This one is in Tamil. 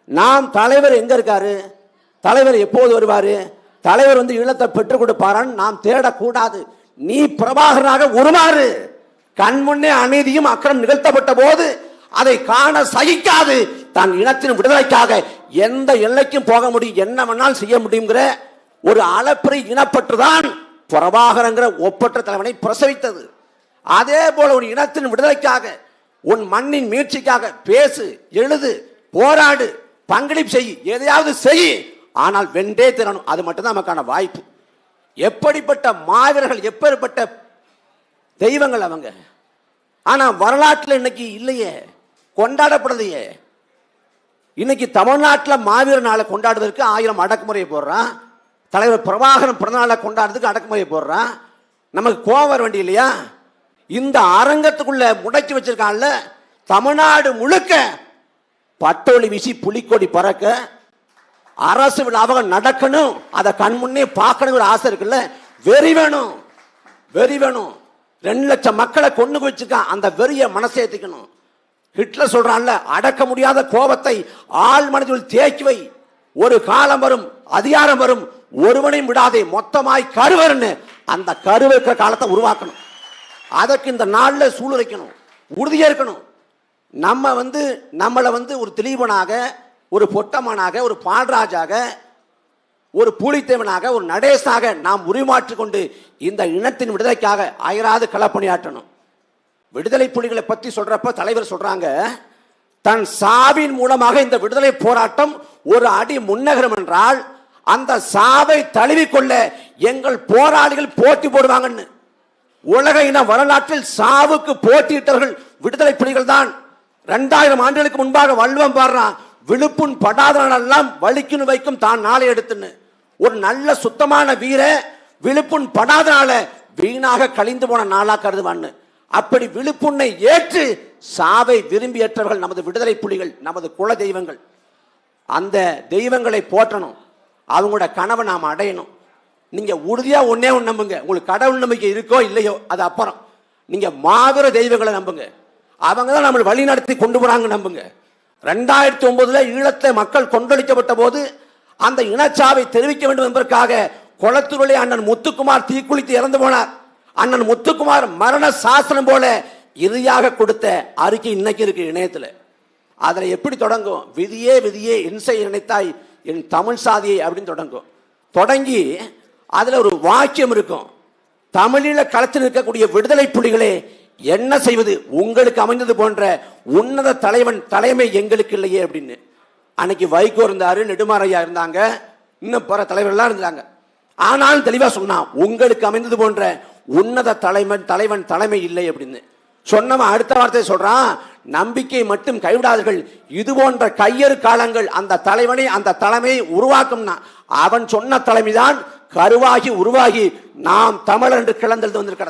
நாம் தலைவர் எங்க இருக்காரு, தலைவர் எப்போது வருவாரு, தலைவர் ஈழத்தை பெற்றுக் கொடுப்பாரான்னு நாம் தேடக்கூடாது. நீ பிரபாகரனாக உருமாறு. கண்முன்னே அநீதியும் அக்கிரம் நிகழ்த்தப்பட்ட போது அதை காண சகிக்காது தன் இனத்தின் விடுதலைக்காக எந்த எல்லைக்கும் போக முடியும், என்ன வேணாலும் செய்ய முடியுங்கிற ஒரு அளப்பறை இனப்பற்றுதான் பிரபாகரங்கிற ஒப்பற்ற தலைவனை பிரசவித்தது. அதே போல ஒரு இனத்தின் விடுதலைக்காக, உன் மண்ணின் மீட்சிக்காக பேசு, எழுது, போராடு, பங்களிப்பு செய், எதையாவது செய். ஆனால் வென்றே திறனும். அது மட்டும்தான் நமக்கான வாய்ப்பு. எப்படிப்பட்ட மாவீரர்கள், எப்படிப்பட்ட தெய்வங்கள் அவங்க. ஆனா வரலாற்றில் இன்னைக்கு இல்லையே, கொண்டாடப்படுதையே. இன்னைக்கு தமிழ்நாட்டில் மாவீர நாளை கொண்டாடுவதற்கு 1000 அடக்குமுறையை போடுறான். தலைவர் பிரபாகரன் பிறந்த நாளை கொண்டாடுறதுக்கு அடக்குமுறையை போடுறான். நமக்கு கோவம் வர வேண்டிய இல்லையா? இந்த அரங்கத்துக்குள்ள முடக்கி வச்சிருக்கான்ல, தமிழ்நாடு முழுக்க பட்டொலி வீசி புலிக்கொடி பறக்க அரசு விழாவாக நடக்கணும். அதை கண்முன்னே பார்க்கணும் ஆசை இருக்குல்ல, வெறி வேணும், வெறி வேணும். 2 லட்சம் மக்களை கொண்டு வச்சிருக்கான். அந்த வெறிய மனசை ஏத்திக்கணும். ஹிட்லர் சொல்றான்ல, அடக்க முடியாத கோபத்தை ஆள் மனதில் தேக்கி வை, ஒரு காலம் வரும், அதிகாரம் வரும், ஒருவனையும் விடாதே, மொத்தமாய் கருவருன்னு அந்த கருவருக்கிற காலத்தை உருவாக்கணும். அதற்கு இந்த நாளில் சூளுரைக்கணும், உறுதியா இருக்கணும். நம்ம நம்மளை ஒரு திலீபனாக, ஒரு பொட்டமனாக, ஒரு பால்ராஜாக, ஒரு பூலித்தேவனாக, ஒரு நடேசனாக நாம் உருமாற்றிக் கொண்டு இந்த இனத்தின் விடுதலைக்காக அயராது களப்பணியாற்றணும். விடுதலை புலிகளை பற்றி சொல்றப்ப தலைவர் சொல்றாங்க, தன் சாவின் மூலமாக இந்த விடுதலை போராட்டம் ஒரு அடி முன்னகரம் என்றால் அந்த சாவை தழுவிக்கொள்ள எங்கள் போராளிகள் போட்டி போடுவாங்கன்னு. உலக இன வரலாற்றில் சாவுக்கு போட்டியிட்டவர்கள் விடுதலை புலிகள் தான். 2000 ஆண்டுகளுக்கு முன்பாக வள்ளுவம் பாடுறான், விழுப்புண் படாதெல்லாம் வலிக்குன்னு வைக்கும் தான் நாளை எடுத்துன்னு. ஒரு நல்ல சுத்தமான வீர விழுப்புண் படாதனால வீணாக கழிந்து போன நாளா கருதுவான்னு. அப்படி விழுப்புண்ணை ஏற்று சாவை விரும்பி ஏற்றவர்கள் நமது விடுதலை புலிகள், நமது குல தெய்வங்கள். அந்த தெய்வங்களை போற்றணும், அவங்களோட கனவை நாம் அடையணும். நீங்க உறுதியா ஒன்னே ஒன்று நம்புங்க. உங்களுக்கு கடவுள் நம்பிக்கை இருக்கோ இல்லையோ அது அப்புறம். நீங்க மாவீர தெய்வங்களை நம்புங்க, அவங்க தான் நம்மளை வழி நடத்தி கொண்டு போறாங்க நம்புங்க. 2009 ஈழத்தை மக்கள் கொண்டொழிக்கப்பட்ட போது அந்த இனச்சாவை தெரிவிக்க வேண்டும் என்பதற்காக கொளத்தூரிலே அண்ணன் முத்துக்குமார் தீக்குளித்து இறந்து போனார். அண்ணன் முத்துக்குமார் மரண சாசனம் போல இறுதியாக கொடுத்த அறிக்கை இன்னைக்கு இருக்கு இணையத்தில். அதில் எப்படி தொடங்கும்? விதியே விதியே இன்சை நினைத்தாய் என் தமிழ் சாதியை அப்படின்னு தொடங்கும். தொடங்கி அதில் ஒரு வாக்கியம் இருக்கும், தமிழீழ களத்தில் இருக்கக்கூடிய விடுதலை புலிகளே என்ன செய்வது, உங்களுக்கு அமைந்தது போன்ற உன்னத தலைமை எங்களுக்கு இல்லையே அப்படின்னு. அன்னைக்கு வைகோ இருந்தாரு, நெடுமாறையா இருந்தாங்க, இன்னும் பிற தலைவர்கள்லாம் இருந்தாங்க. ஆனாலும் தெளிவா சொன்னா, உங்களுக்கு அமைந்தது போன்ற உன்னத தலைமை இல்லை அப்படின்னு சொன்னவன் அடுத்த வார்த்தை சொல்றான், நம்பிக்கை மட்டும் கைவிடாதீர்கள், இது போன்ற கையறு காலங்கள் அந்த தலைவனை அந்த தலைமையை உருவாக்கும்னா. அவன் சொன்ன தலைமைதான் கருவாகி உருவாகி நாம் தமிழர் என்று கிளந்தெழுந்து வந்திருக்கிறது.